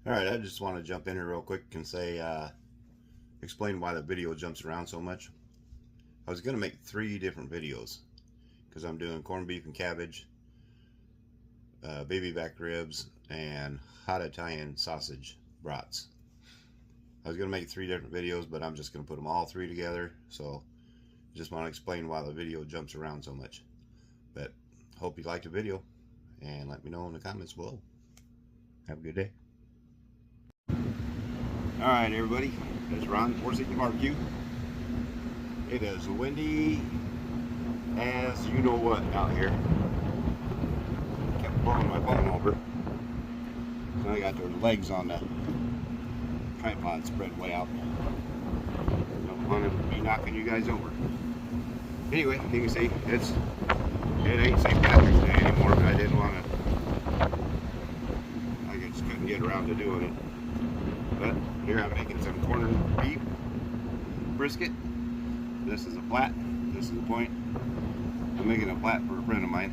Alright, I just want to jump in here real quick and say, explain why the video jumps around so much. I was going to make 3 different videos because I'm doing corned beef and cabbage, baby back ribs, and hot Italian sausage brats. I was going to make 3 different videos, but I'm just going to put them all 3 together. So just want to explain why the video jumps around so much. But hope you liked the video and let me know in the comments below. Have a good day. Alright everybody, it's Ron, Four Seasons Barbecue. It is windy as you know what out here. Kept blowing my phone over. So I got those legs on the tripod spread way out. Don't want to be knocking you guys over. Anyway, you can see it ain't St. Patrick's Day anymore, but I didn't want to. I just couldn't get around to doing it. But here I'm making some corned beef brisket. This is a flat. This is a point. I'm making a flat for a friend of mine.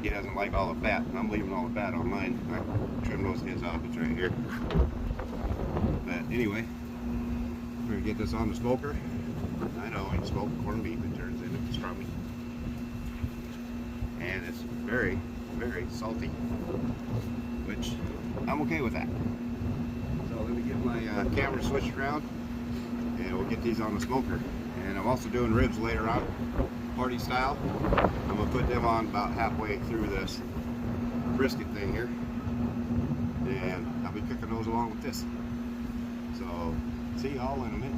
He doesn't like all the fat, and I'm leaving all the fat on mine. I trimmed those heads off. It's right here. But anyway, we're gonna get this on the smoker. I know when you smoke corned beef, it turns into pastrami, and it's very, very salty, which I'm okay with that. So let me get my camera switched around and we'll get these on the smoker. And I'm also doing ribs later on, party style. I'm going to put them on about halfway through this brisket thing here. And I'll be cooking those along with this. So see y'all in a minute.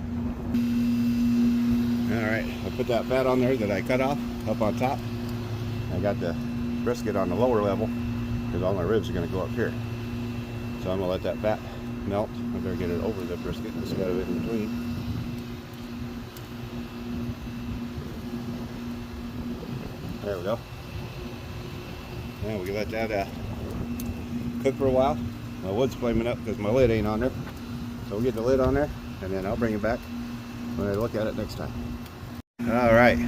Alright, I put that fat on there that I cut off up on top. I got the brisket on the lower level because all my ribs are going to go up here. So I'm going to let that fat melt. I better get it over the brisket instead of in between. There we go. And we can let that cook for a while. My wood's flaming up because my lid ain't on there. So we'll get the lid on there and then I'll bring it back when I look at it next time. Alright.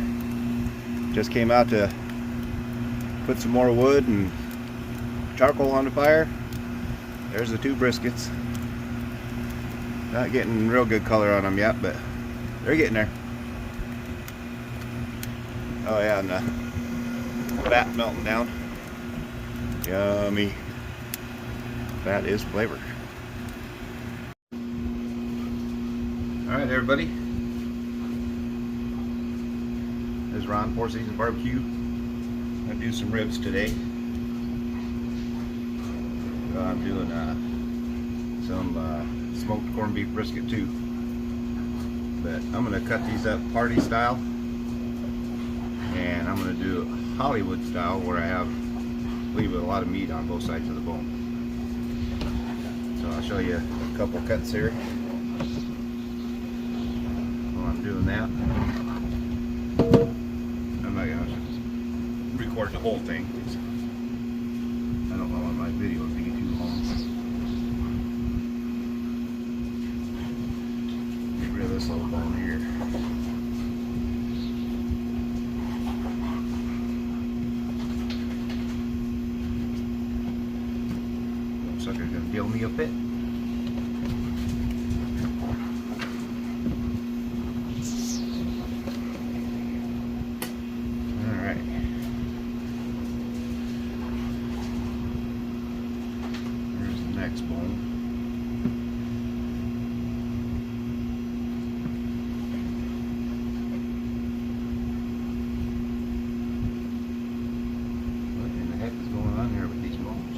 Just came out to put some more wood and charcoal on the fire. There's the 2 briskets. Not getting real good color on them yet, but they're getting there. Oh yeah, and the fat melting down. Yummy. Fat is flavor. Alright everybody. This is Ron, Four Seasons Barbecue. I'm going to do some ribs today. I'm doing some smoked corned beef brisket too, but I'm going to cut these up party style, and I'm going to do Hollywood style where I leave a lot of meat on both sides of the bone. So I'll show you a couple cuts here while I'm doing that. I'm not going to record the whole thing because I don't want my videos to get too long. Get rid of this little bone here. Little sucker's gonna deal me a bit. Next bone. What in the heck is going on here with these bones?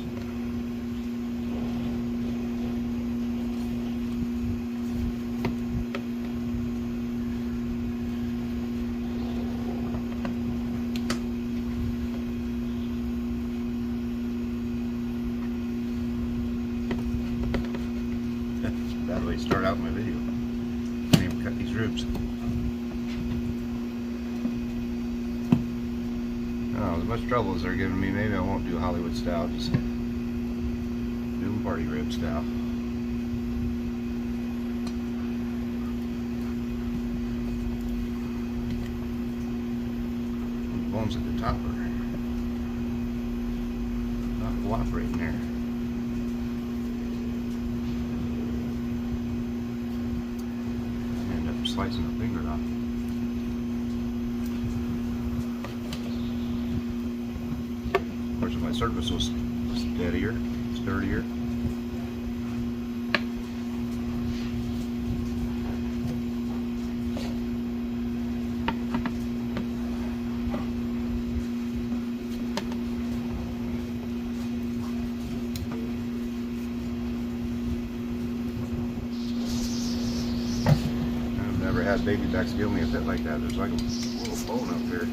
Bad way to start out my video. Can't even cut these ribs. Oh, as much trouble as they're giving me, maybe I won't do Hollywood style, just do them party rib style. The bones at the top are not cooperating there. slicing her fingers off. Of course, if my surface was steadier, sturdier. Never had baby backs give me a fit like that. There's like a little bone up here.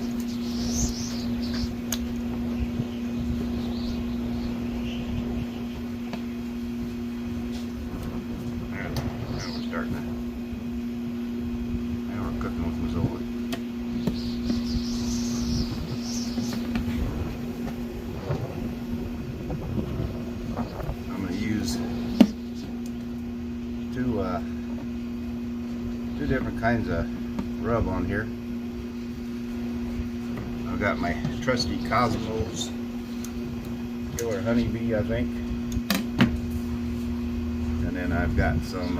Now we're starting to. Now we're cooking with Missoula. I'm going to use two different kinds of rub on here. I've got my trusty Cosmos Killer Honeybee, I think, and then I've got some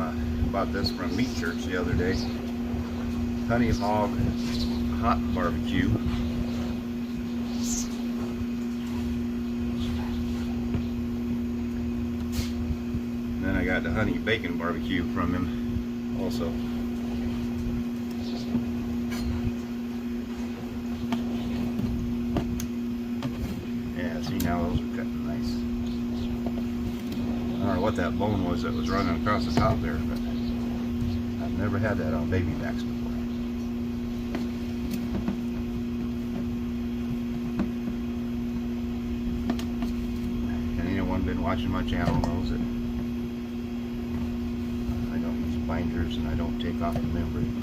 bought this from Meat Church the other day, Honey Hog Hot Barbecue. And then I got the Honey Bacon Barbecue from him also. Now those are cutting nice. I don't know what that bone was that was running across the top there, but I've never had that on baby backs before. And anyone been watching my channel knows that I don't use binders and I don't take off the membrane.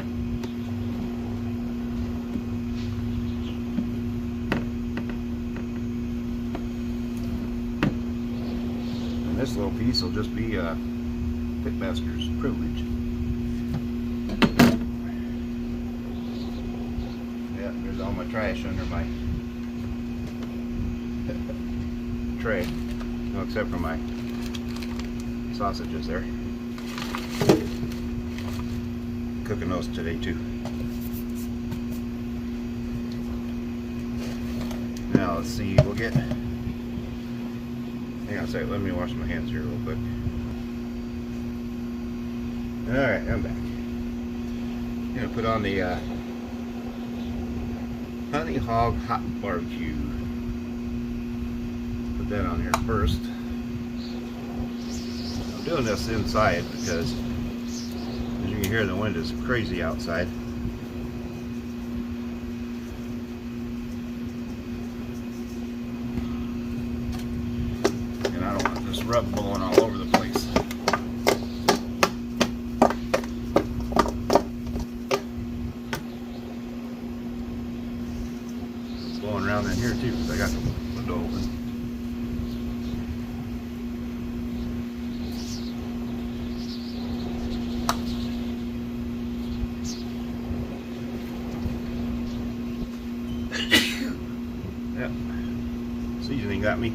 This little piece will just be a pitmaster's privilege. Yeah, there's all my trash under my tray. No, except for my sausages there. Cooking those today too. Now let's see, we'll get. Hang on a second, let me wash my hands here real quick. Alright, I'm back. I'm going to put on the Honey Hog Hot Barbecue. Put that on here first. I'm doing this inside because, as you can hear, the wind is crazy outside. Rub blowing all over the place. It's blowing around in here too because I got the window open. Yep. Seasoning got me.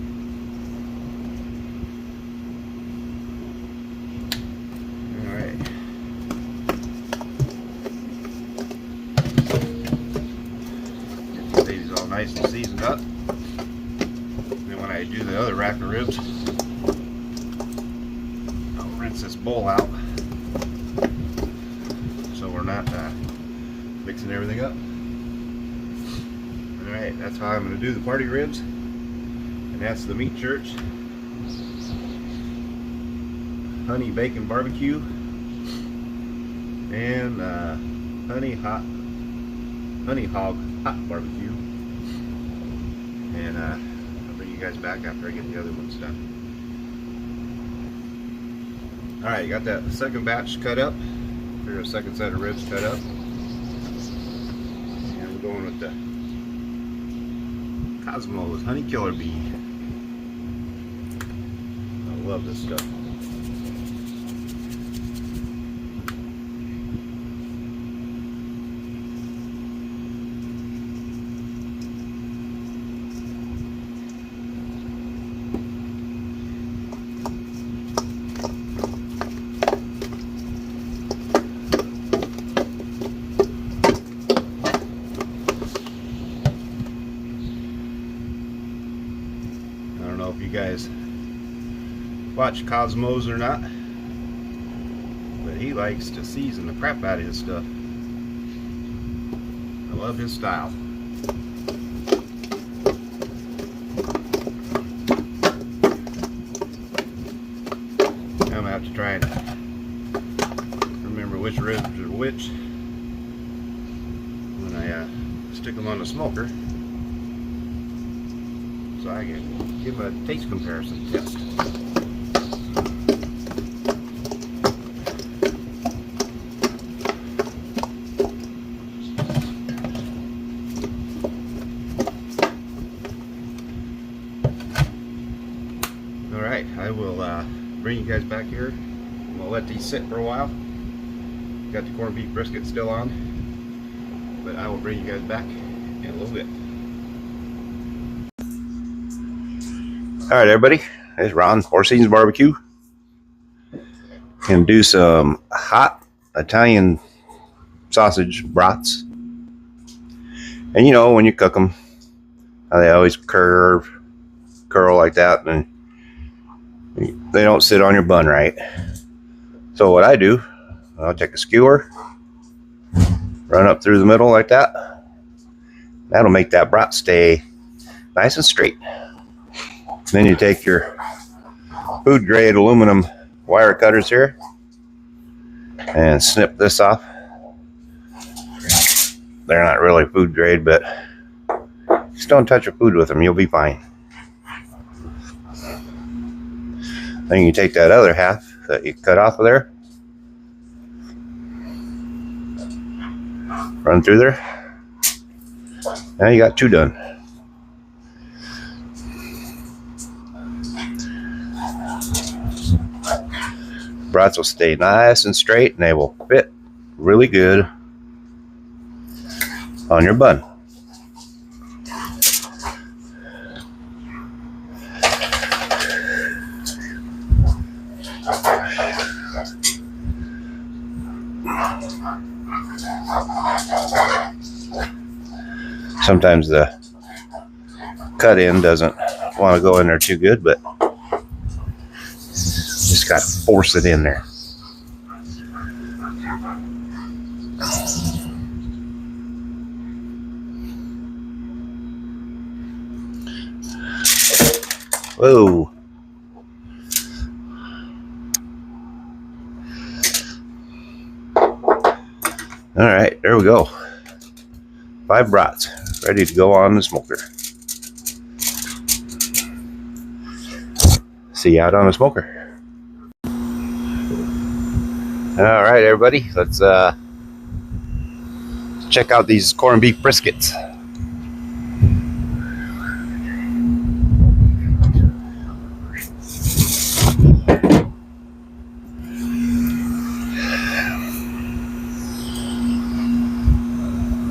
Nice and seasoned up. And then when I do the other rack of ribs, I'll rinse this bowl out so we're not mixing everything up. Alright, that's how I'm going to do the party ribs. And that's the Meat Church Honey Bacon Barbecue and Honey Hog Hot Barbecue. And I'll bring you guys back after I get the other ones done. Alright, got that second batch cut up. Or a second set of ribs cut up. And we're going with the Cosmos Honey Killer Bee. I love this stuff. watch Cosmos or not, but he likes to season the crap out of his stuff. I love his style. I'm gonna have to try and remember which ribs are which when I stick them on the smoker, so I can give a taste comparison test. Alright, I will bring you guys back here. I'm going to let these sit for a while. Got the corned beef brisket still on, but I will bring you guys back in a little bit. Alright everybody, it's Ron, Four Seasons Barbecue. Gonna do some hot Italian sausage brats. And you know, when you cook them, they always curl like that, and they don't sit on your bun right. So what I do, I'll take a skewer, run up through the middle like that. That'll make that brat stay nice and straight. Then you take your food grade aluminum wire cutters here and snip this off. They're not really food grade, but just don't touch your food with them, you'll be fine. Then you take that other half that you cut off of there, run through there. Now you got two done. Brats will stay nice and straight, and they will fit really good on your bun. Sometimes the cut in doesn't want to go in there too good, but just got to force it in there. Whoa. All right, there we go. 5 brats ready to go on the smoker. See you out on the smoker. All right, everybody, let's check out these corned beef briskets.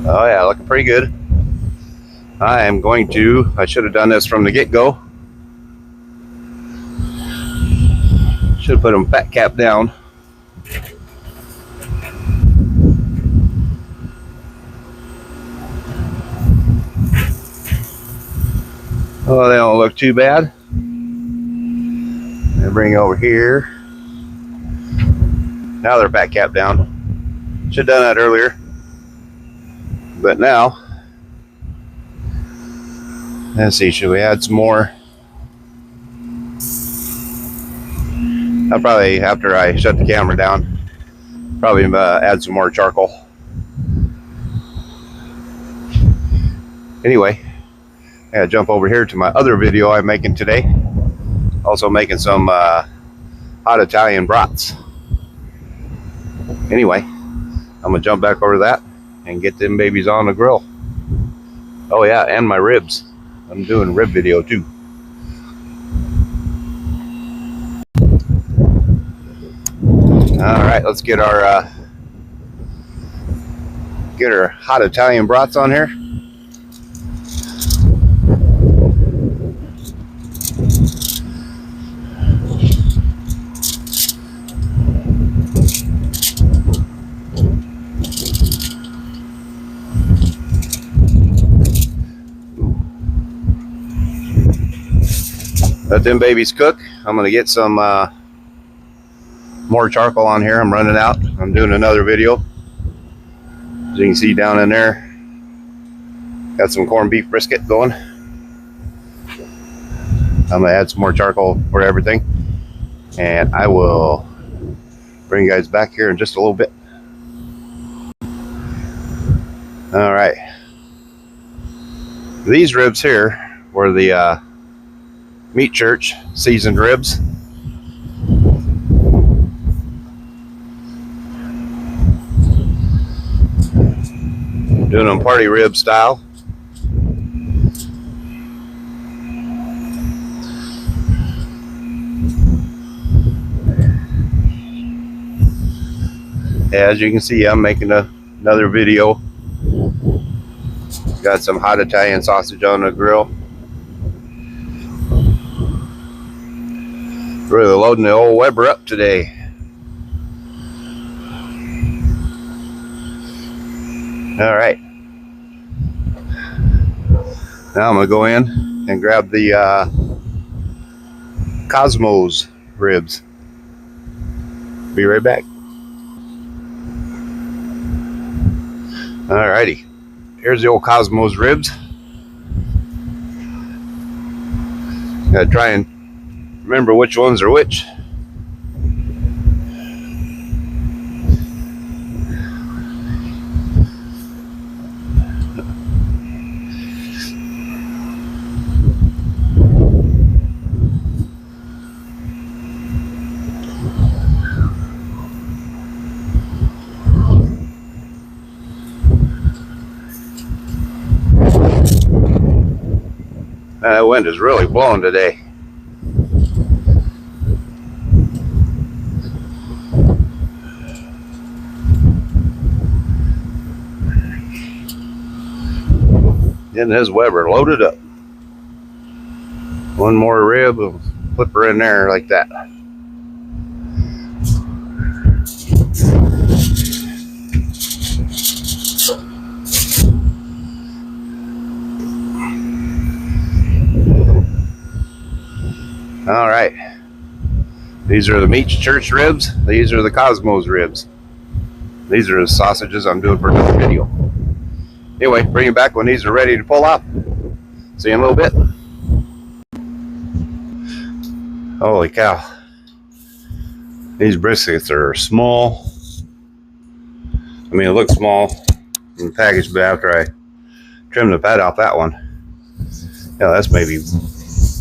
Oh yeah, looking pretty good. I should have done this from the get-go. Should have put them fat cap down. Oh, they don't look too bad. I bring it over here. Now they're fat cap down. Should have done that earlier. But now, let's see, should we add some more? I'll probably, after I shut the camera down, probably add some more charcoal. Anyway, I gotta jump over here to my other video I'm making today. Also making some hot Italian brats. Anyway, I'm gonna jump back over to that and get them babies on the grill. Oh yeah, and my ribs. I'm doing a rib video too. All right, let's get our hot Italian brats on here. Let them babies cook. I'm gonna get some more charcoal on here. I'm running out. I'm doing another video. As you can see down in there, got some corned beef brisket going. I'm gonna add some more charcoal for everything, and I will bring you guys back here in just a little bit. All right, these ribs here were the Meat Church seasoned ribs. Doing them party rib style. As you can see, I'm making another video. Got some hot Italian sausage on the grill. Really loading the old Weber up today. All right. Now I'm gonna go in and grab the Cosmos ribs. Be right back. Alrighty, here's the old Cosmos ribs. Gotta try and remember which ones are which. That wind is really blowing today. Getting his Weber loaded up. One more rib, we'll flip her in there like that. All right, these are the Meat Church ribs. These are the Cosmos ribs. These are the sausages I'm doing for another video. Anyway, bring it back when these are ready to pull out. See you in a little bit. Holy cow. These briskets are small. I mean, it looks small in the package, but after I trim the fat off that one, yeah, that's maybe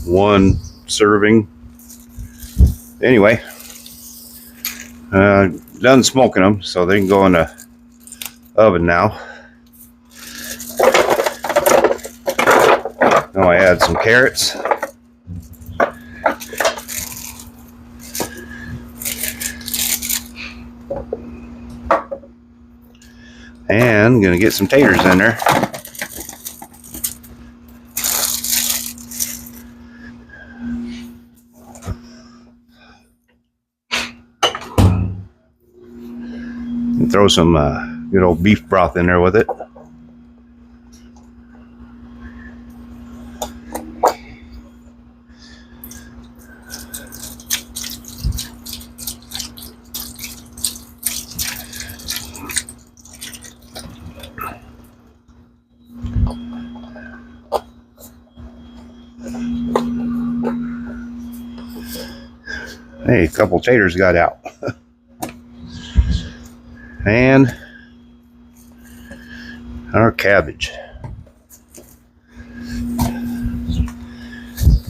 one serving. Anyway, done smoking them, so they can go in the oven now. Now I add some carrots. And I'm gonna get some taters in there. And throw some good old beef broth in there with it. Hey, a couple taters got out. And our cabbage.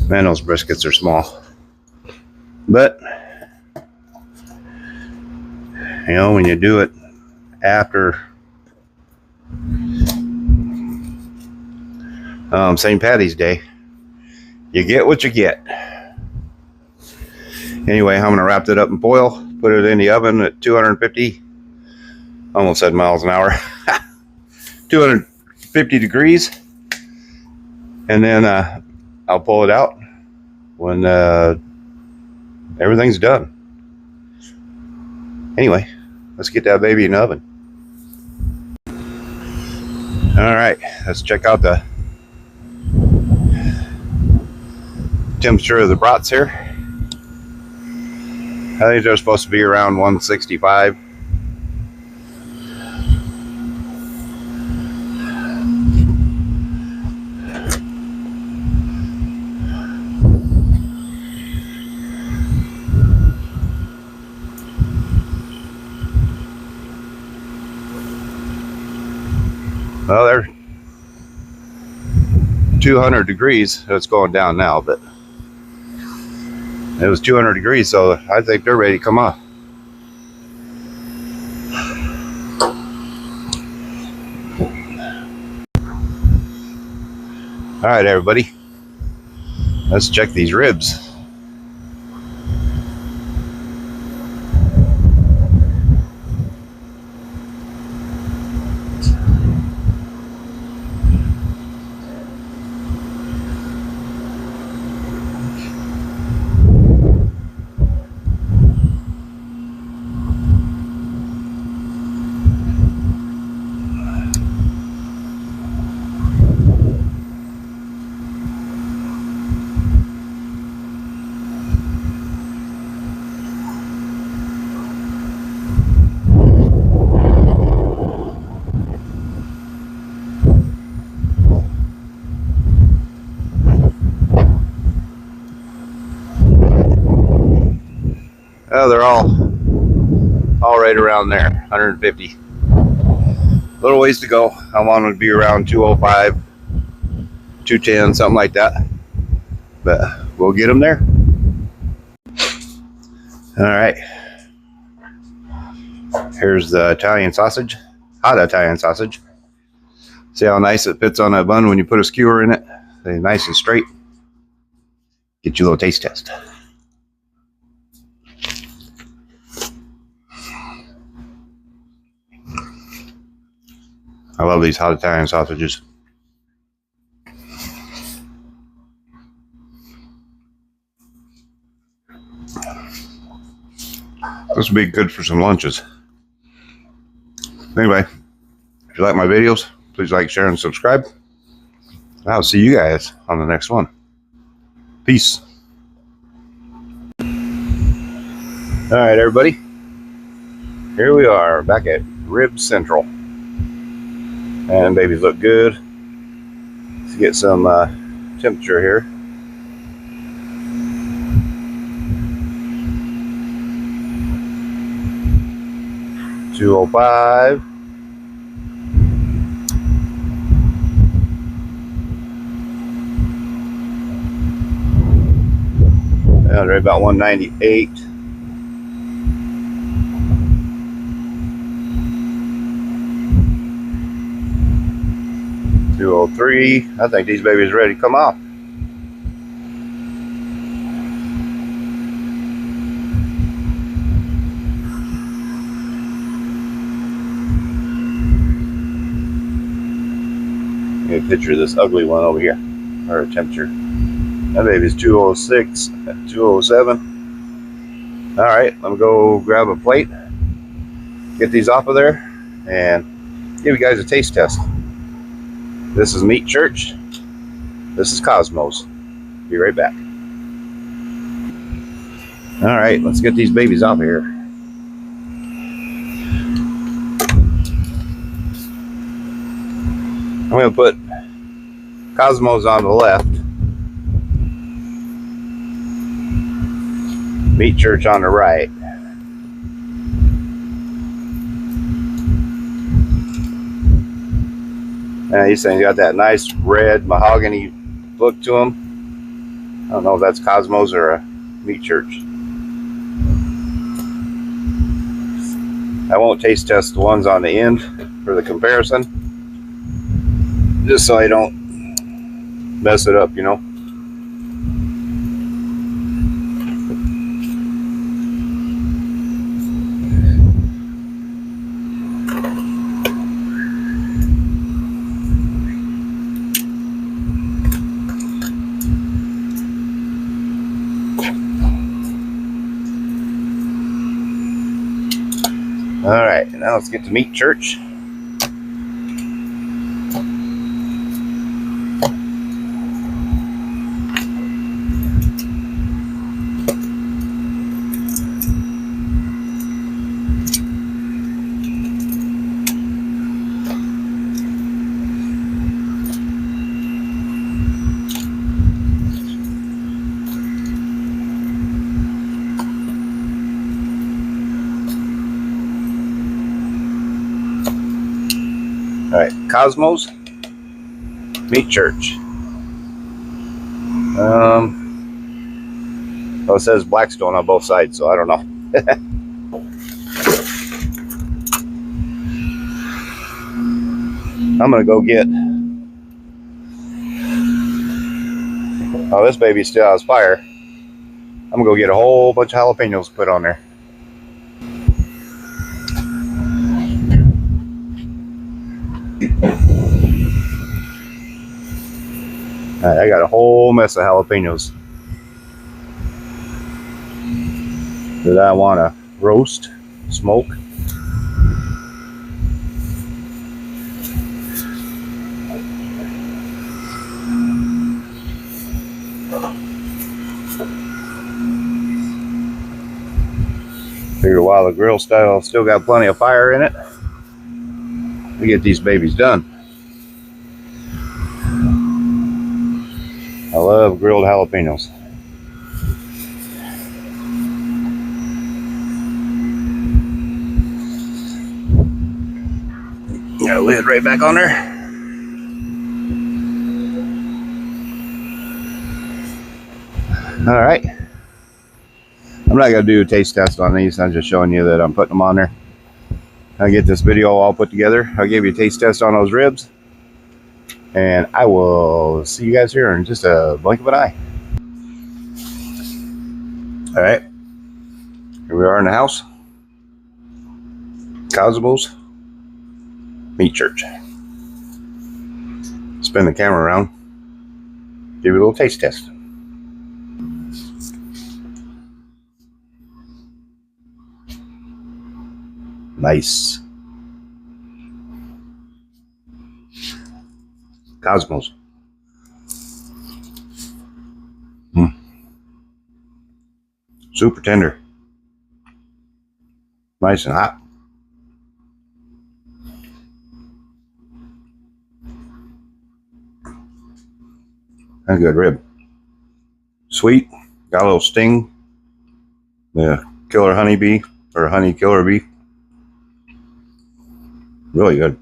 Man, those briskets are small. But, you know, when you do it after St. Patty's Day, you get what you get. Anyway, I'm going to wrap it up in foil, put it in the oven at 250, almost said miles an hour, 250 degrees, and then I'll pull it out when everything's done. Anyway, let's get that baby in the oven. All right, let's check out the temperature of the brats here. I think they're supposed to be around 165. Well, they're 200 degrees. It's going down now, but it was 200 degrees, so I think they're ready to come off. All right, everybody, let's check these ribs. Oh, they're all right around there, 150. A little ways to go. I want to be around 205, 210, something like that. But we'll get them there. All right. Here's the Italian sausage, hot Italian sausage. See how nice it fits on a bun when you put a skewer in it? They're nice and straight. Get you a little taste test. I love these hot Italian sausages. This would be good for some lunches. Anyway, if you like my videos, please like, share, and subscribe. I'll see you guys on the next one. Peace. All right, everybody. Here we are back at Rib Central. And babies look good. Let's get some temperature here. $205. And right about 198. $203. I think these babies are ready to come off. Get a picture of this ugly one over here, or a temperature. That baby's 206, 207. All right, let me go grab a plate, get these off of there, and give you guys a taste test. This is Meat Church. This is Cosmos. Be right back. All right, let's get these babies off of here. I'm going to put Cosmos on the left, Meat Church on the right. These things got that nice red mahogany look to them. I don't know if that's Cosmos or a Meat Church. I won't taste test the ones on the end for the comparison, just so I don't mess it up, you know. All right, now let's get to Meat Church. Alright, Cosmos Meat Church. Well, it says Blackstone on both sides, so I don't know. I'm gonna go get. Oh, this baby still has fire. I'm gonna go get a whole bunch of jalapenos put on there. Alright, I got a whole mess of jalapenos that I want to roast, smoke. Figure while the grill style still got plenty of fire in it, we get these babies done. I love grilled jalapenos. Got a lid right back on there. All right. I'm not going to do a taste test on these. I'm just showing you that I'm putting them on there. I'll get this video all put together. I'll give you a taste test on those ribs. And I will see you guys here in just a blink of an eye. All right. Here we are in the house. Cosmos Meat Church. Spin the camera around. Give you a little taste test. Nice. Cosmos. Super tender. Nice and hot. And a good rib. Sweet. Got a little sting. The killer honeybee or honey killer bee. Really good.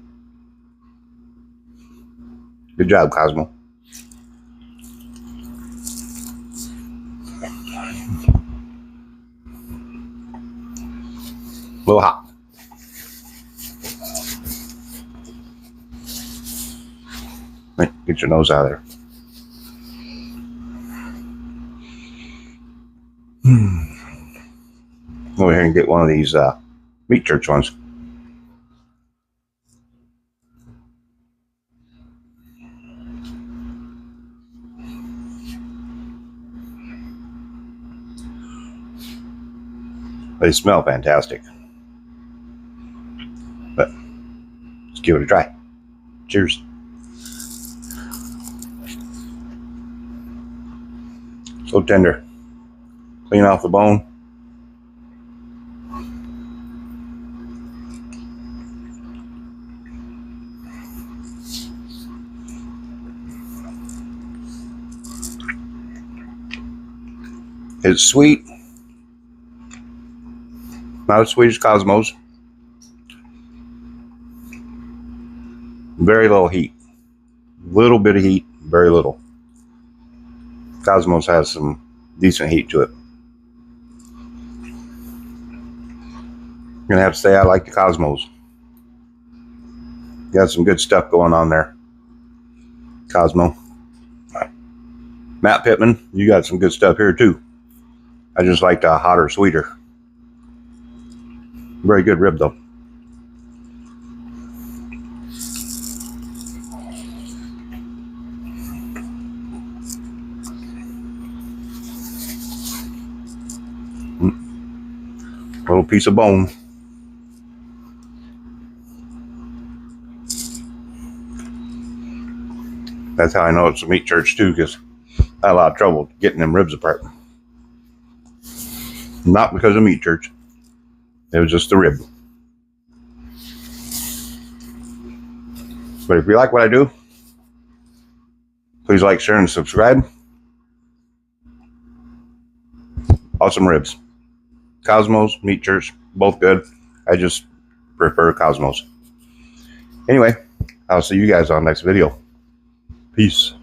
Good job, Cosmo. A little hot. Get your nose out of there. Go ahead and get one of these Meat Church ones. They smell fantastic. But let's give it a try. Cheers. So tender. Clean off the bone. It's sweet. Not as sweet as Cosmos. Very little heat. Little bit of heat, very little. Cosmos has some decent heat to it. I'm gonna have to say I like the Cosmos. Got some good stuff going on there. Cosmo. Matt Pittman, you got some good stuff here too. I just like the hotter, sweeter. Very good rib though. Little piece of bone. That's how I know it's a Meat Church too, because I had a lot of trouble getting them ribs apart. Not because of Meat Church. It was just the rib. But if you like what I do, please like, share, and subscribe. Awesome ribs. Cosmos, Meat Church, both good. I just prefer Cosmos. Anyway, I'll see you guys on the next video. Peace.